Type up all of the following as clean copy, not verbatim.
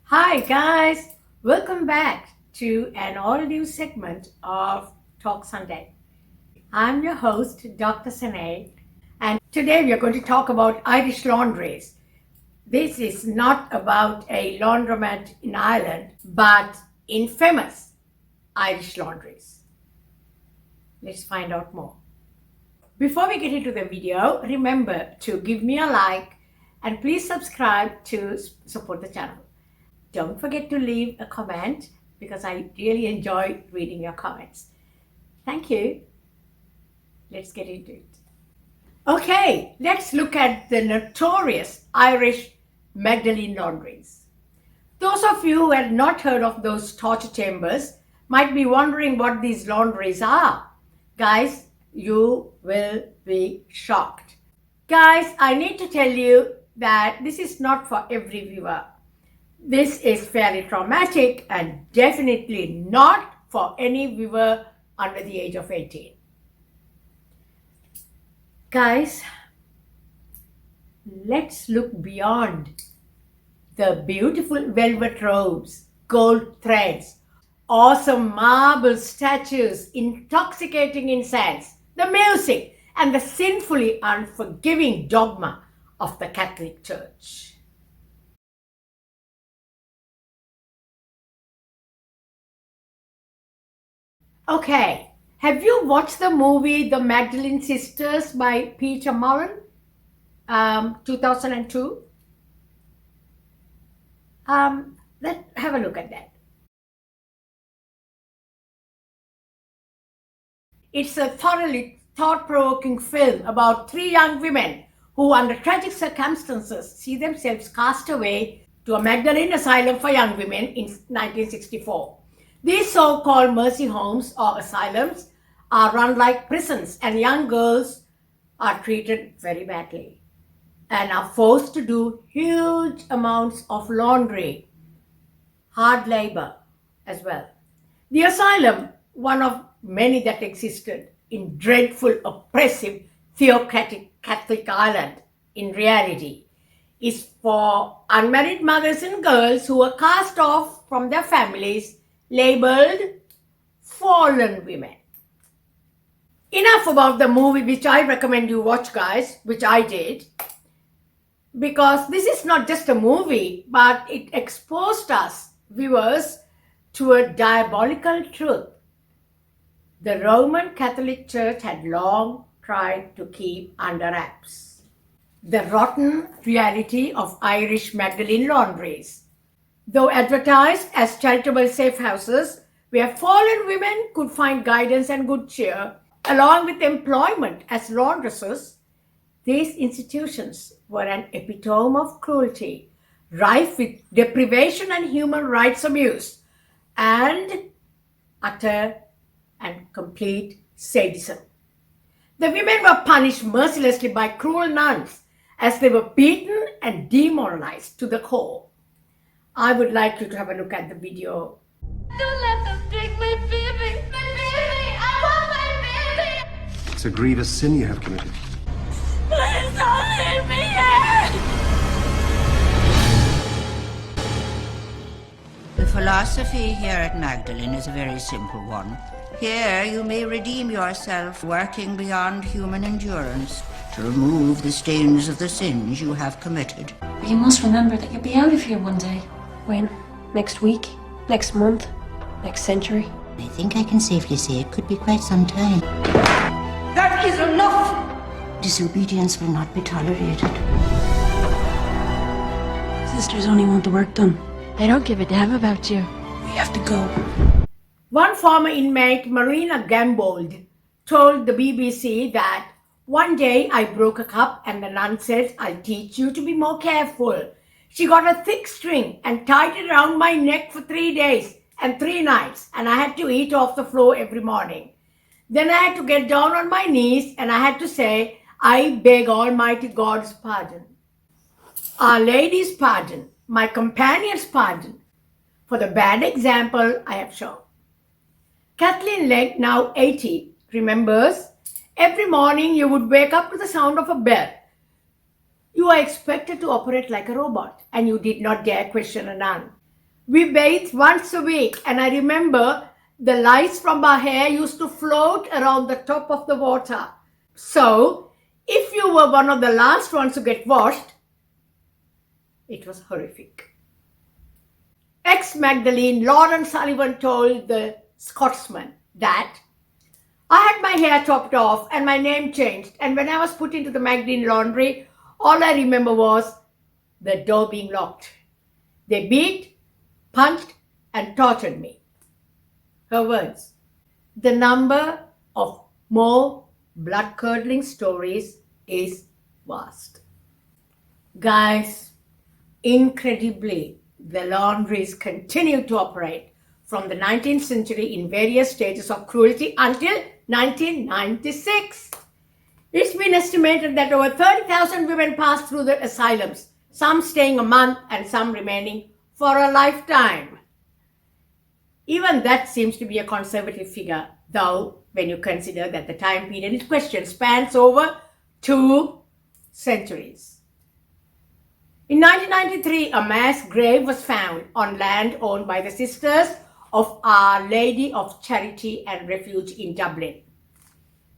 Hi guys, welcome back to an all-new segment of Talk Sunday. I'm your host, Dr. Sine, and today we are going to talk about Irish laundries. This is not about a laundromat in Ireland, but infamous Irish laundries. Let's find out more. Before we get into the video, remember to give me a like and please subscribe to support the channel. Don't forget to leave a comment because I really enjoy reading your comments. Thank you. Let's get into it. Okay, let's look at the notorious Irish Magdalene Laundries. Those of you who had not heard of those torture chambers might be wondering what these laundries are. Guys, you will be shocked. Guys, I need to tell you that this is not for every viewer. This is fairly traumatic and definitely not for any viewer under the age of 18. Guys, let's look beyond the beautiful velvet robes, gold threads, awesome marble statues, intoxicating incense, the music, and the sinfully unforgiving dogma of the Catholic Church. Okay, have you watched the movie The Magdalene Sisters by Peter Mullen, 2002? Let's have a look at that. It's a thoroughly thought-provoking film about three young women who, under tragic circumstances, see themselves cast away to a Magdalene asylum for young women in 1964. These so-called mercy homes or asylums are run like prisons, and young girls are treated very badly and are forced to do huge amounts of laundry, hard labor as well. The asylum, one of many that existed in dreadful, oppressive, theocratic Catholic Ireland, in reality, is for unmarried mothers and girls who were cast off from their families, labeled fallen women. Enough about the movie, which I recommend you watch, guys, which I did, because this is not just a movie, but it exposed us, viewers, to a diabolical truth the Roman Catholic Church had long tried to keep under wraps. The rotten reality of Irish Magdalene Laundries. Though advertised as charitable safe houses where fallen women could find guidance and good cheer, along with employment as laundresses, these institutions were an epitome of cruelty, rife with deprivation and human rights abuse, and utter and complete sadism. The women were punished mercilessly by cruel nuns as they were beaten and demoralized to the core. I would like you to have a look at the video. Don't let them take my baby! My baby! I want my baby! It's a grievous sin you have committed. Please don't leave me here! The philosophy here at Magdalene is a very simple one. Here you may redeem yourself, working beyond human endurance to remove the stains of the sins you have committed. But you must remember that you'll be out of here one day. When? Next week? Next month? Next century? I think I can safely say it could be quite some time. That is enough! Disobedience will not be tolerated. Sisters only want the work done. They don't give a damn about you. We have to go. One former inmate, Marina Gambold, told the BBC that one day I broke a cup and the nun said, "I'll teach you to be more careful." She got a thick string and tied it around my neck for 3 days and 3 nights, and I had to eat off the floor every morning. Then I had to get down on my knees and I had to say, "I beg Almighty God's pardon, Our Lady's pardon, my companion's pardon, for the bad example I have shown." Kathleen Legg, now 80, remembers, every morning you would wake up to the sound of a bell. You are expected to operate like a robot, and you did not dare question a nun. We bathed once a week, and I remember the lice from our hair used to float around the top of the water. So, if you were one of the last ones to get washed, it was horrific. Ex-Magdalene Laundries Sullivan told the Scotsman that I had my hair chopped off and my name changed, and when I was put into the Magdalene Laundry, all I remember was the door being locked. They beat, punched, and tortured me. Her words. The number of more blood-curdling stories is vast. Guys, incredibly, the laundries continued to operate from the 19th century in various stages of cruelty until 1996. It's been estimated that over 30,000 women passed through the asylums, some staying a month and some remaining for a lifetime. Even that seems to be a conservative figure, though, when you consider that the time period in question spans over 2 centuries. In 1993, a mass grave was found on land owned by the Sisters of Our Lady of Charity and Refuge in Dublin.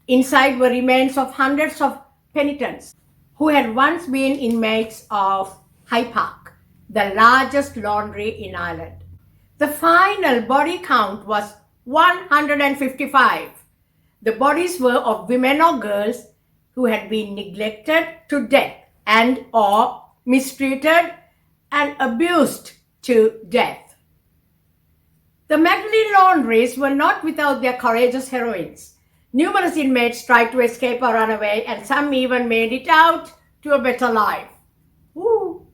Inside were remains of hundreds of penitents who had once been inmates of High Park, the largest laundry in Ireland. The final body count was 155. The bodies were of women or girls who had been neglected to death and or mistreated and abused to death. The Magdalene Laundries were not without their courageous heroines. Numerous inmates tried to escape or run away, and some even made it out to a better life. Woo.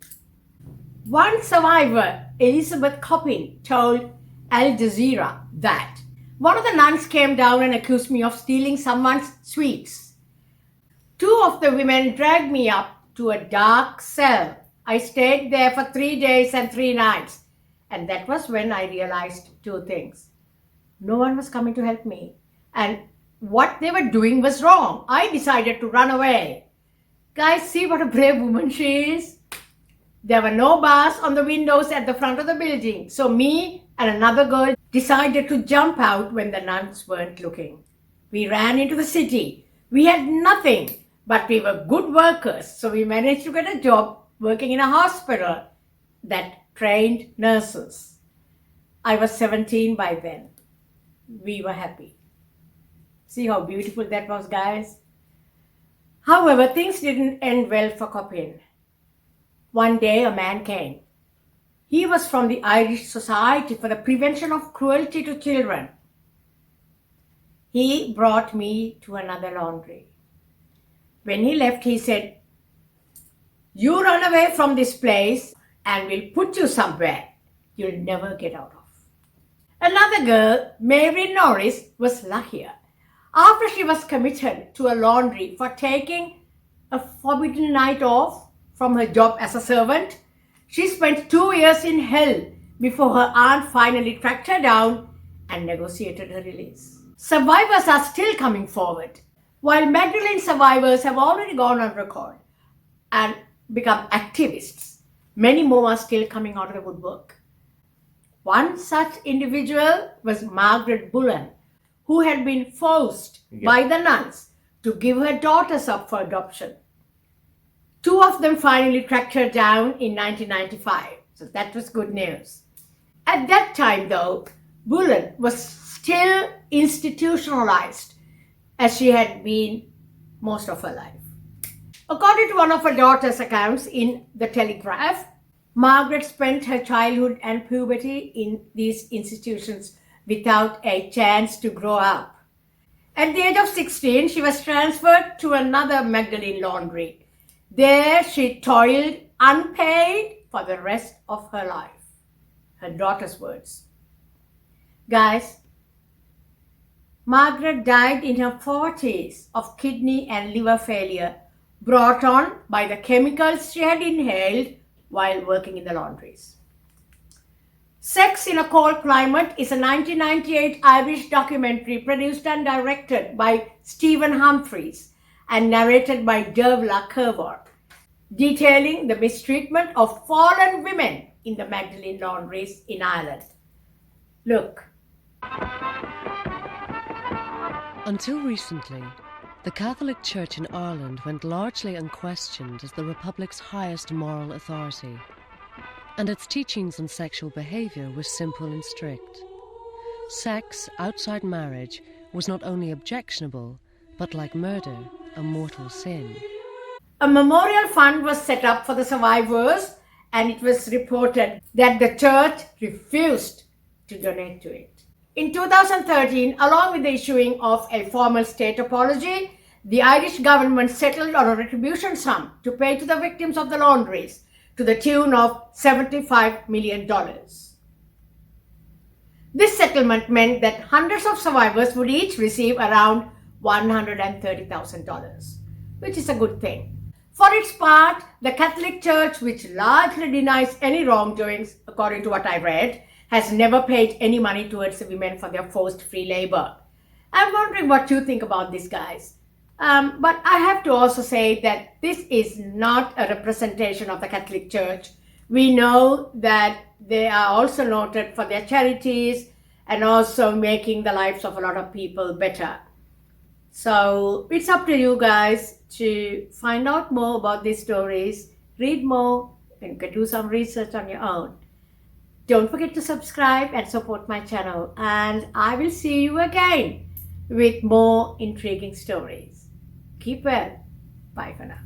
One survivor, Elizabeth Coppin, told Al Jazeera that one of the nuns came down and accused me of stealing someone's sweets. 2 of the women dragged me up to a dark cell. I stayed there for 3 days and 3 nights. And that was when I realized 2 things. No one was coming to help me. And what they were doing was wrong. I decided to run away. Guys, see what a brave woman she is? There were no bars on the windows at the front of the building. So me and another girl decided to jump out when the nuns weren't looking. We ran into the city. We had nothing, but we were good workers. So we managed to get a job working in a hospital that trained nurses. I was 17 by then. We were happy. See how beautiful that was, guys? However, things didn't end well for Coppin. One day, a man came. He was from the Irish Society for the Prevention of Cruelty to Children. He brought me to another laundry. When he left, he said, "You run away from this place and we'll put you somewhere you'll never get out of." Another girl, Mary Norris, was luckier. After she was committed to a laundry for taking a forbidden night off from her job as a servant, she spent 2 years in hell before her aunt finally tracked her down and negotiated her release. Survivors are still coming forward. While Magdalene survivors have already gone on record and become activists, many more are still coming out of the woodwork. One such individual was Margaret Bullen, who had been forced by the nuns to give her daughters up for adoption. 2 of them finally tracked her down in 1995, so that was good news. At that time, though, Bullen was still institutionalized, as she had been most of her life. According to one of her daughter's accounts in The Telegraph, Margaret spent her childhood and puberty in these institutions without a chance to grow up. At the age of 16, she was transferred to another Magdalene Laundry. There, she toiled unpaid for the rest of her life. Her daughter's words. Guys, Margaret died in her 40s of kidney and liver failure brought on by the chemicals she had inhaled while working in the laundries. Sex in a Cold Climate is a 1998 Irish documentary produced and directed by Stephen Humphries and narrated by Dervla Kervor, detailing the mistreatment of fallen women in the Magdalene Laundries in Ireland. Look. Until recently, the Catholic Church in Ireland went largely unquestioned as the Republic's highest moral authority, and its teachings on sexual behaviour were simple and strict. Sex outside marriage was not only objectionable, but like murder, a mortal sin. A memorial fund was set up for the survivors, and it was reported that the church refused to donate to it. In 2013, along with the issuing of a formal state apology, the Irish government settled on a retribution sum to pay to the victims of the laundries to the tune of $75 million. This settlement meant that hundreds of survivors would each receive around $130,000, which is a good thing. For its part, the Catholic Church, which largely denies any wrongdoings, according to what I read, has never paid any money towards the women for their forced free labor. I'm wondering what you think about this, guys. But I have to also say that this is not a representation of the Catholic Church. We know that they are also noted for their charities and also making the lives of a lot of people better. So it's up to you guys to find out more about these stories, read more, and you can do some research on your own. Don't forget to subscribe and support my channel, and I will see you again with more intriguing stories. Keep well. Bye for now.